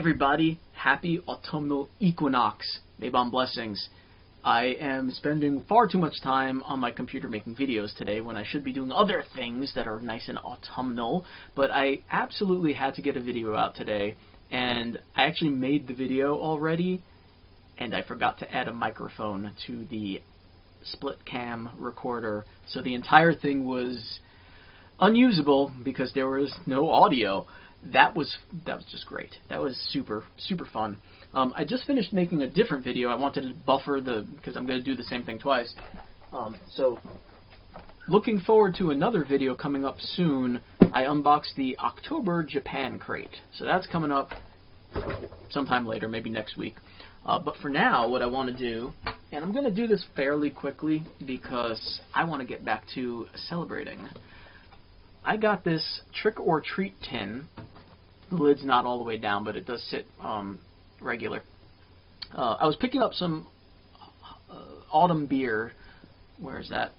everybody, happy autumnal equinox. Mabon blessings. I am spending far too much time on my computer making videos today when I should be doing other things that are nice and autumnal, but I absolutely had to get a video out today, and I actually made the video already, and I forgot to add a microphone to the split cam recorder, so the entire thing was unusable because there was no audio. That was just great. That was super fun. I just finished making a different video. I wanted to buffer because I'm going to do the same thing twice. So looking forward to another video coming up soon. I unboxed the October Japan crate. So that's coming up sometime later, maybe next week. But for now, what I want to do, and I'm going to do this fairly quickly because I want to get back to celebrating. I got this Trick or Treat tin. The lid's not all the way down, but it does sit regular. I was picking up some autumn beer. Where is that?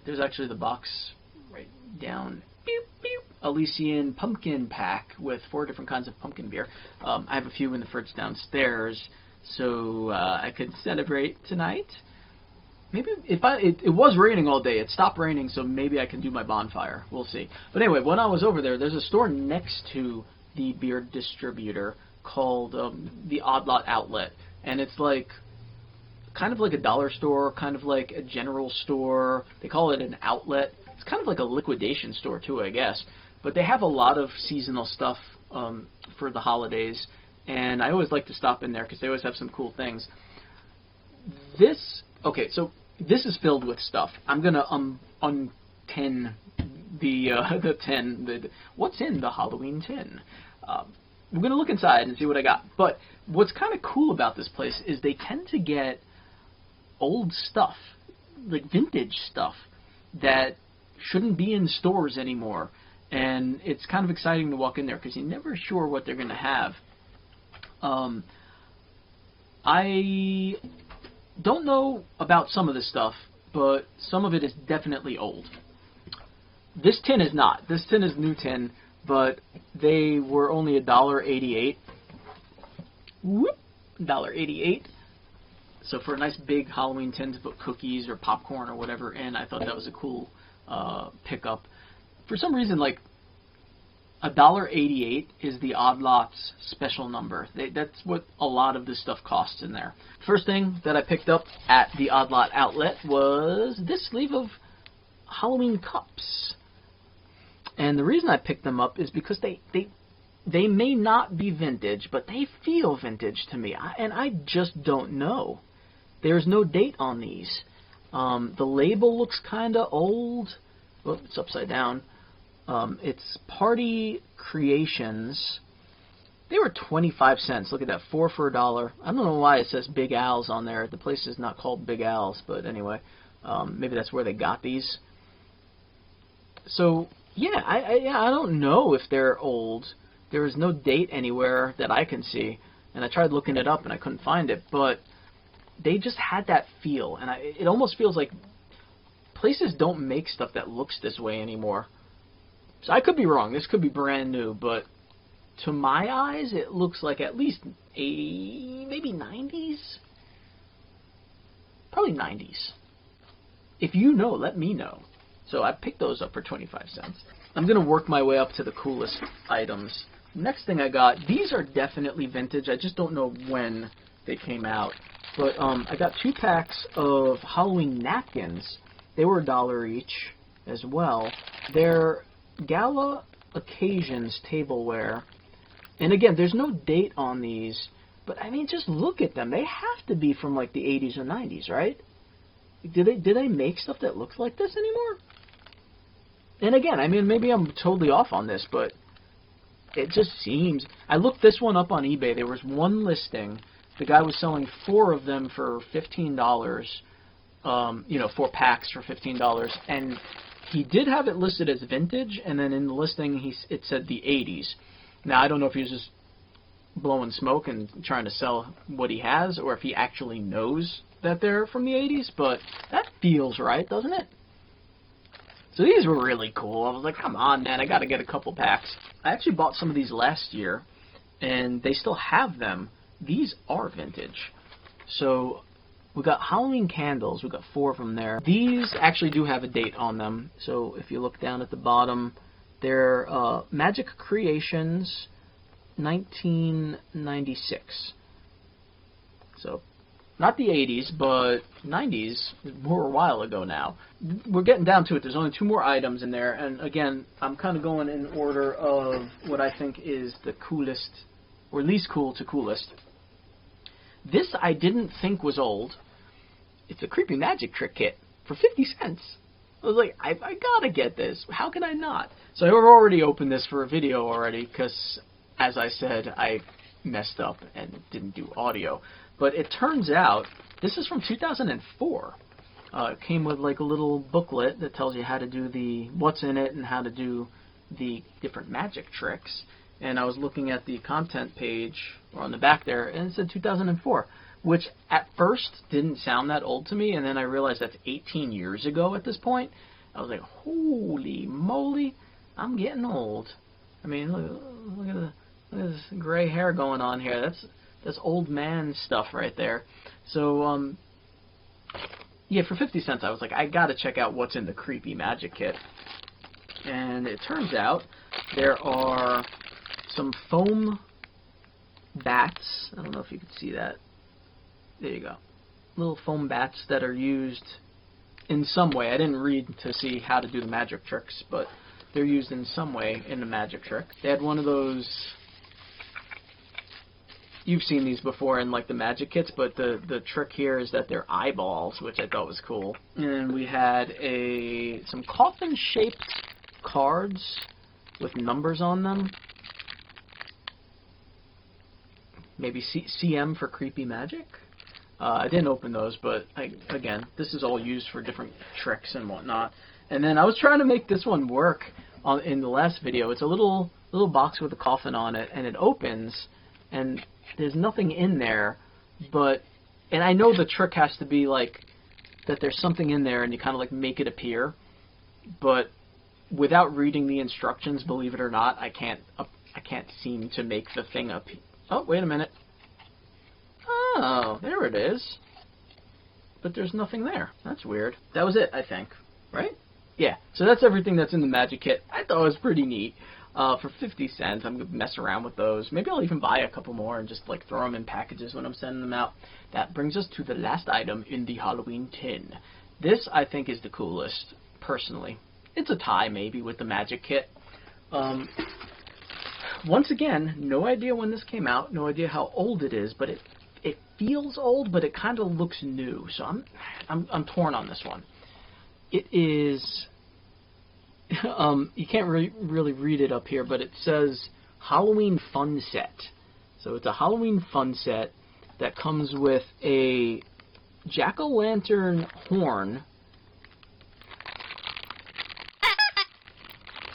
There's actually the box right down. Beep, beep. Elysian pumpkin pack with 4 different kinds of pumpkin beer. I have a few in the fridge downstairs, so I could celebrate tonight. Maybe it was raining all day. It stopped raining, so maybe I can do my bonfire. We'll see. But anyway, when I was over there's a store next to the beer distributor called the Odd Lot Outlet, and it's like kind of like a dollar store, kind of like a general store. They call it an outlet. It's kind of like a liquidation store too, I guess. But they have a lot of seasonal stuff for the holidays, and I always like to stop in there because they always have some cool things. Okay, so this is filled with stuff. I'm gonna untin the tin. What's in the Halloween tin? We're gonna look inside and see what I got. But what's kind of cool about this place is they tend to get old stuff, like vintage stuff that shouldn't be in stores anymore. And it's kind of exciting to walk in there because you're never sure what they're gonna have. I don't know about some of this stuff, but some of it is definitely old. This tin is not. This tin is new tin, but they were only $1.88. Whoop, $1.88. So for a nice big Halloween tin to put cookies or popcorn or whatever in, I thought that was a cool pickup. For some reason, like $1.88 is the Odd Lot's special number. That's what a lot of this stuff costs in there. First thing that I picked up at the Odd Lot outlet was this sleeve of Halloween cups. And the reason I picked them up is because they may not be vintage, but they feel vintage to me. And I just don't know. There's no date on these. The label looks kind of old. Oh, it's upside down. It's Party Creations. They were 25 cents. Look at that, 4 for $1. I don't know why it says Big Al's on there. The place is not called Big Al's, but anyway, maybe that's where they got these. So yeah, I don't know if they're old. There is no date anywhere that I can see, and I tried looking it up and I couldn't find it. But they just had that feel, and it almost feels like places don't make stuff that looks this way anymore. So I could be wrong. This could be brand new, but to my eyes, it looks like at least maybe 90s? Probably 90s. If you know, let me know. So I picked those up for 25 cents. I'm going to work my way up to the coolest items. Next thing I got, these are definitely vintage. I just don't know when they came out. But I got 2 packs of Halloween napkins. They were $1 each as well. They're Gala Occasions tableware, and again, there's no date on these, but I mean, just look at them. They have to be from like the 80s or 90s, right? Do they make stuff that looks like this anymore? And again, I mean, maybe I'm totally off on this, but it just seems. I looked this one up on eBay. There was one listing. The guy was selling 4 of them for $15. 4 packs for $15, and he did have it listed as vintage, and then in the listing it said the 80s. Now I don't know if he was just blowing smoke and trying to sell what he has, or if he actually knows that they're from the 80s, but that feels right, doesn't it? So these were really cool. I was like, come on, man, I got to get a couple packs. I actually bought some of these last year, and they still have them. These are vintage. So we got Halloween candles. We got 4 of them there. These actually do have a date on them. So if you look down at the bottom, they're Magic Creations 1996. So not the 80s, but 90s. We're a while ago now. We're getting down to it. There's only 2 more items in there. And again, I'm kind of going in order of what I think is the coolest, or least cool to coolest. This I didn't think was old. It's a Creepy Magic Trick Kit for 50 cents. I was like, I gotta get this. How can I not? So I've already opened this for a video already, because, as I said, I messed up and didn't do audio. But it turns out, this is from 2004. It came with like a little booklet that tells you how to do what's in it and how to do the different magic tricks. And I was looking at the content page, or on the back there, and it said 2004, which at first didn't sound that old to me, and then I realized that's 18 years ago at this point. I was like, holy moly, I'm getting old. I mean, look at this gray hair going on here. That's old man stuff right there. So, yeah, for 50 cents, I was like, I gotta check out what's in the Creepy Magic Kit. And it turns out there are some foam bats. I don't know if you can see that. There you go. Little foam bats that are used in some way. I didn't read to see how to do the magic tricks, but they're used in some way in the magic trick. They had one of those. You've seen these before in like the magic kits, but the trick here is that they're eyeballs, which I thought was cool. And we had some coffin-shaped cards with numbers on them. Maybe CM for Creepy Magic. I didn't open those, but again, this is all used for different tricks and whatnot. And then I was trying to make this one work in the last video. It's a little box with a coffin on it, and it opens, and there's nothing in there, and I know the trick has to be like that there's something in there and you kind of like make it appear, but without reading the instructions, believe it or not, I can't seem to make the thing appear. Oh, wait a minute. Oh, there it is. But there's nothing there. That's weird. That was it, I think. Right? Yeah, so that's everything that's in the magic kit. I thought it was pretty neat. For 50 cents, I'm going to mess around with those. Maybe I'll even buy a couple more and just like throw them in packages when I'm sending them out. That brings us to the last item in the Halloween tin. This, I think, is the coolest, personally. It's a tie, maybe, with the magic kit. Once again, no idea when this came out, no idea how old it is, but it feels old, but it kind of looks new. So I'm torn on this one. It is. You can't really read it up here, but it says Halloween Fun Set. So it's a Halloween Fun Set that comes with a jack-o'-lantern horn.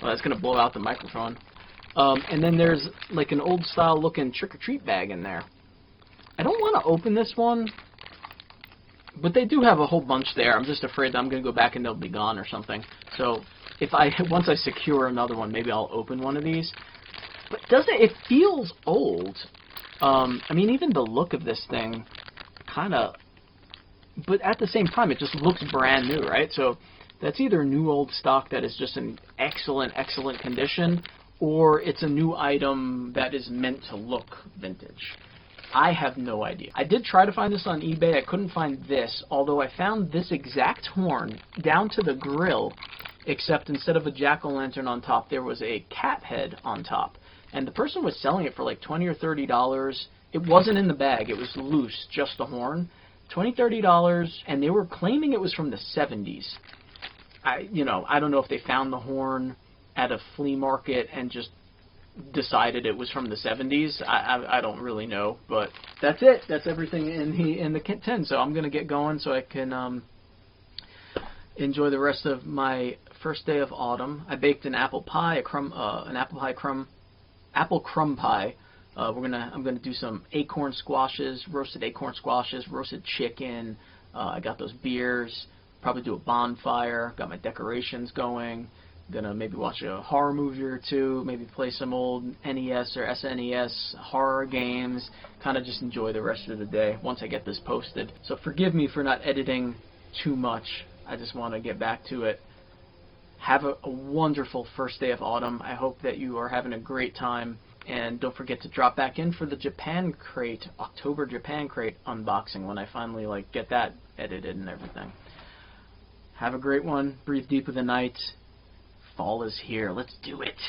Well, that's going to blow out the microphone. And then there's like an old-style looking trick-or-treat bag in there. I don't want to open this one, but they do have a whole bunch there. I'm just afraid that I'm going to go back and they'll be gone or something. So once I secure another one, maybe I'll open one of these. But it feels old. I mean, even the look of this thing, kind of. But at the same time, it just looks brand new, right? So that's either new old stock that is just in excellent condition, or it's a new item that is meant to look vintage. I have no idea. I did try to find this on eBay. I couldn't find this, although I found this exact horn down to the grill, except instead of a jack-o'-lantern on top, there was a cat head on top. And the person was selling it for like $20 or $30. It wasn't in the bag. It was loose, just the horn. $20, $30, and they were claiming it was from the 70s. I don't know if they found the horn at a flea market and just decided it was from the 70s. I don't really know, but that's it. That's everything in the kit tin. So I'm gonna get going so I can enjoy the rest of my first day of autumn. I baked an apple pie, apple crumb pie. I'm gonna do some acorn squashes, roasted chicken. I got those beers. Probably do a bonfire. Got my decorations going. Gonna maybe watch a horror movie or two, maybe play some old NES or SNES horror games, kind of just enjoy the rest of the day once I get this posted. So forgive me for not editing too much. I just want to get back to it. Have a wonderful first day of autumn. I hope that you are having a great time. And don't forget to drop back in for the Japan Crate, October Japan Crate unboxing when I finally get that edited and everything. Have a great one. Breathe deep of the night. Fall is here. Let's do it.